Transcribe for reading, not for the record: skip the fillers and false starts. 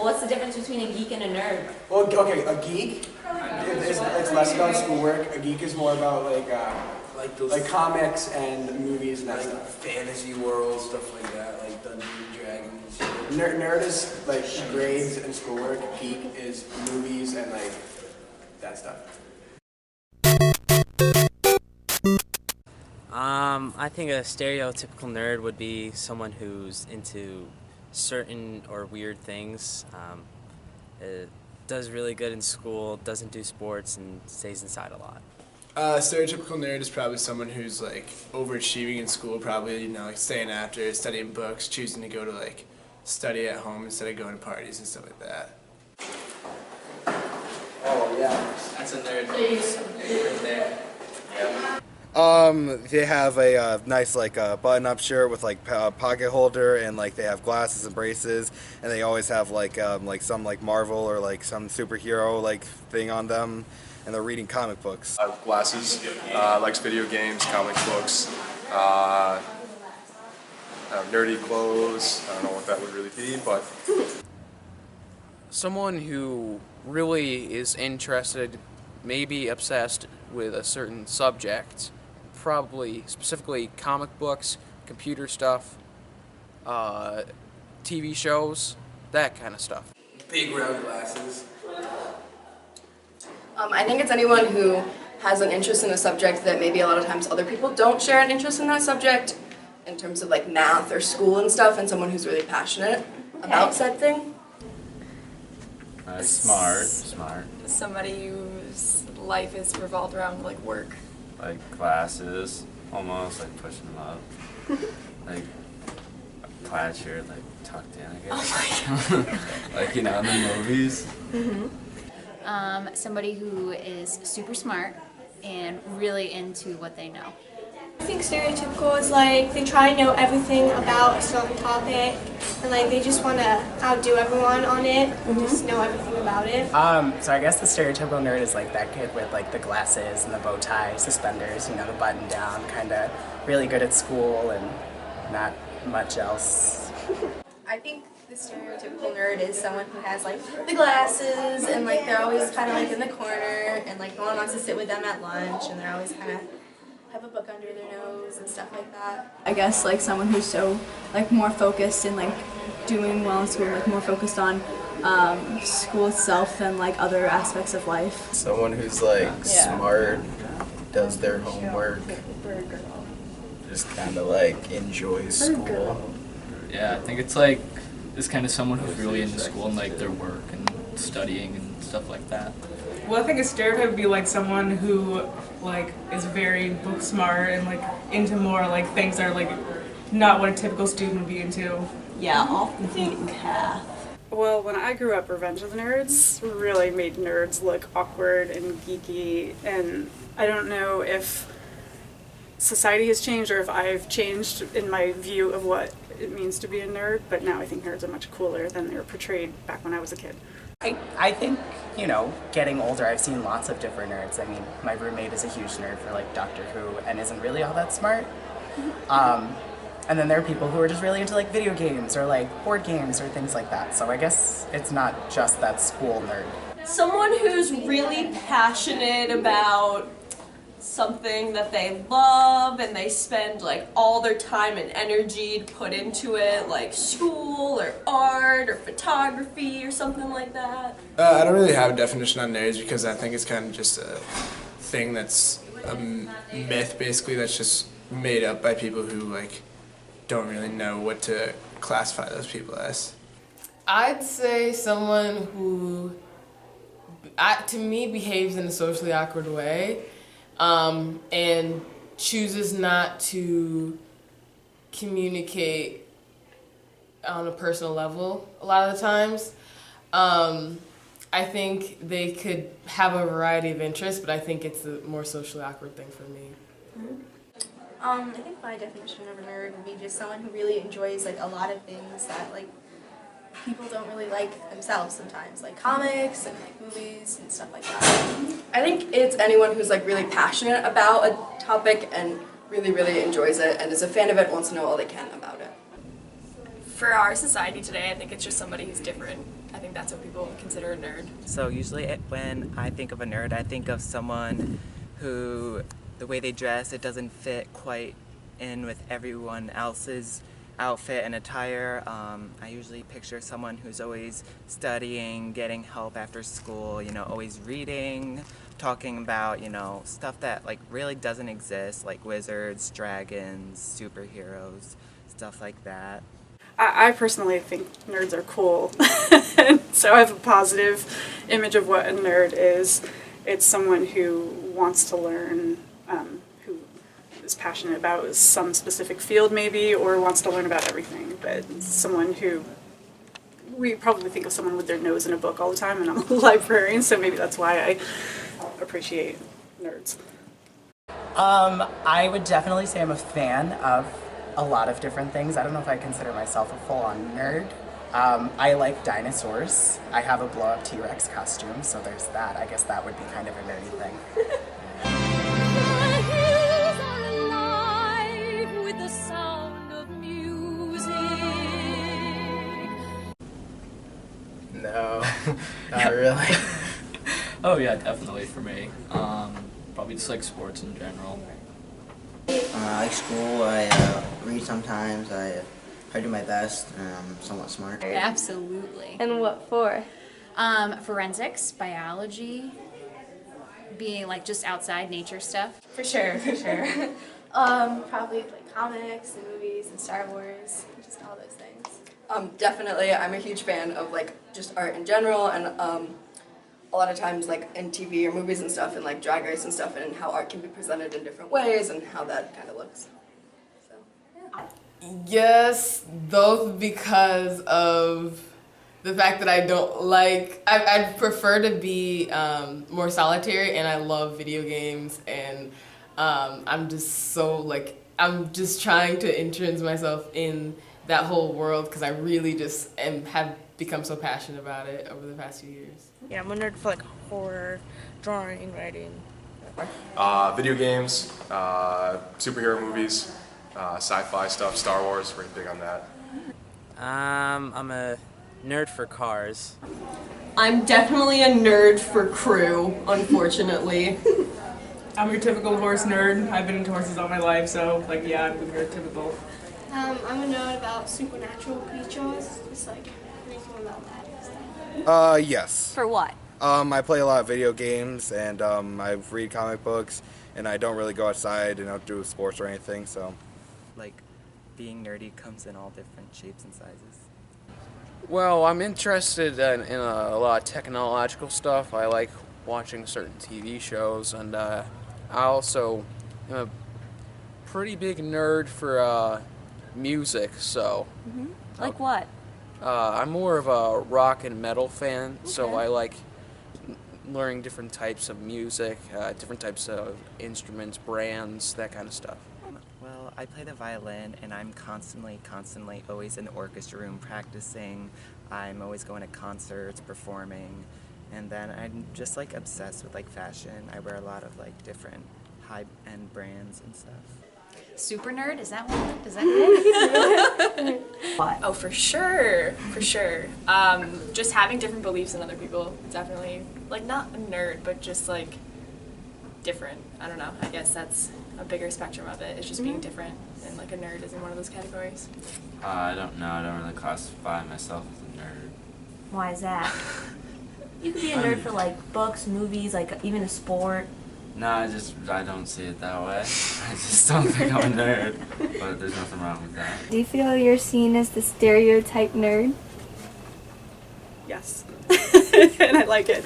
Well, what's the difference between a geek and a nerd? Well, okay, a geek it's less about schoolwork. A geek is more about like comics and movies and that stuff. Fantasy world, stuff like that, like Dungeons and Dragons. Nerd is like grades and schoolwork. Geek is movies and like that stuff. I think a stereotypical nerd would be someone who's into certain or weird things, does really good in school, doesn't do sports, and stays inside a lot. Stereotypical nerd is probably someone who's like overachieving in school, probably, like staying after, studying books, choosing to go to like study at home instead of going to parties and stuff like that. Oh yeah. That's a nerd right there. Yeah. They have a nice button-up shirt with pocket holder, and they have glasses and braces, and they always have some Marvel or some superhero thing on them, and they're reading comic books. Glasses, likes video games, comic books, nerdy clothes. I don't know what that would really be, but someone who really is interested, maybe obsessed with a certain subject. Probably specifically comic books, computer stuff, TV shows, that kind of stuff. Big round glasses. I think it's anyone who has an interest in a subject that maybe a lot of times other people don't share an interest in that subject in terms of math or school and stuff, and someone who's really passionate about said thing. Smart. Somebody whose life is revolved around work. Like classes, almost pushing them up. Plaid shirt, tucked in, I guess. In the movies. Somebody who is super smart and really into what they know. I think stereotypical is they try and know everything about a certain topic, and they just want to outdo everyone on it and just know everything about it. So I guess the stereotypical nerd is that kid with the glasses and the bow tie, suspenders, the button down, kind of really good at school and not much else. I think the stereotypical nerd is someone who has the glasses and they're always kind of in the corner, and no one wants to sit with them at lunch, and they're always kind of have a book under their nose and stuff like that. I guess someone who's so more focused and doing well in school, more focused on school itself than other aspects of life. Someone who's smart, does their homework, just kind of enjoys school. Yeah, I think it's this kind of someone who's really into school and their work and studying and stuff like that. Well, I think a stereotype would be someone who is very book smart and into more things that are not what a typical student would be into. Yeah, off the beaten path. Well, when I grew up, Revenge of the Nerds really made nerds look awkward and geeky, and I don't know if society has changed or if I've changed in my view of what it means to be a nerd, but now I think nerds are much cooler than they were portrayed back when I was a kid. I think, getting older, I've seen lots of different nerds. I mean, my roommate is a huge nerd for Doctor Who and isn't really all that smart. And then there are people who are just really into video games or board games or things like that. So I guess it's not just that school nerd. Someone who's really passionate about something that they love and they spend all their time and energy to put into it, school or art or photography or something like that. I don't really have a definition on nerds because I think it's kind of just a thing that's a myth basically that's just made up by people who don't really know what to classify those people as. I'd say someone who, to me, behaves in a socially awkward way. And chooses not to communicate on a personal level a lot of the times. I think they could have a variety of interests, but I think it's a more socially awkward thing for me. I think my definition of a nerd would be just someone who really enjoys a lot of things that people don't really like themselves sometimes, comics and movies and stuff like that. I think it's anyone who's really passionate about a topic and really, really enjoys it and is a fan of it, wants to know all they can about it. For our society today, I think it's just somebody who's different. I think that's what people consider a nerd. So usually when I think of a nerd, I think of someone who, the way they dress, it doesn't fit quite in with everyone else's outfit and attire. I usually picture someone who's always studying, getting help after school, you know, always reading, talking about, you know, stuff that like really doesn't exist, like wizards, dragons, superheroes, stuff like that. I personally think nerds are cool. So I have a positive image of what a nerd is. It's someone who wants to learn, who is passionate about some specific field maybe, or wants to learn about everything. But someone who, we probably think of someone with their nose in a book all the time, and I'm a librarian, so maybe that's why I appreciate nerds. I would definitely say I'm a fan of a lot of different things. I don't know if I consider myself a full-on nerd. I like dinosaurs. I have a blow-up T-Rex costume, so there's that. I guess that would be kind of a nerdy thing. No, not really. Oh yeah, definitely for me. Probably just like sports in general. I like school. I read sometimes. I do my best. I'm somewhat smart. Absolutely. And what for? Forensics, biology, being like just outside nature stuff. For sure, for sure. Probably like comics and movies and Star Wars, just all those things. Definitely, I'm a huge fan of like just art in general, and a lot of times like in TV or movies and stuff, and like Drag Race and stuff, and how art can be presented in different ways and how that kind of looks. So, yeah. Yes, those because of the fact that I don't like, I'd prefer to be more solitary, and I love video games, and I'm just so like, I'm just trying to entrench myself in that whole world because I really just have become so passionate about it over the past few years. Yeah, I'm a nerd for like horror, drawing, writing. Video games, superhero movies, sci-fi stuff, Star Wars, very big on that. I'm a nerd for cars. I'm definitely a nerd for crew, unfortunately. I'm your typical horse nerd. I've been into horses all my life, so like yeah, I'm your typical. I'm a nerd about supernatural creatures, just like anything about that and stuff. Yes. For what? I play a lot of video games, and I read comic books, and I don't really go outside and don't do sports or anything, so. Like, being nerdy comes in all different shapes and sizes. Well, I'm interested in a lot of technological stuff. I like watching certain TV shows, and I also am a pretty big nerd for music, so. Like what? I'm more of a rock and metal fan, so I like learning different types of music, different types of instruments, brands, that kind of stuff. Well, I play the violin, and I'm constantly always in the orchestra room practicing. I'm always going to concerts, performing, and then I'm just like obsessed with like fashion. I wear a lot of like different high-end brands and stuff. Super nerd? Is that one? Is that it? What? Oh, for sure, for sure. Just having different beliefs than other people, definitely. Like not a nerd, but just like different. I don't know. I guess that's a bigger spectrum of it. It's just being different, and like a nerd is in one of those categories. I don't know. I don't really classify myself as a nerd. Why is that? You could be a nerd for like books, movies, like even a sport. No, I don't see it that way. I just don't think I'm a nerd, but there's nothing wrong with that. Do you feel you're seen as the stereotype nerd? Yes. And I like it.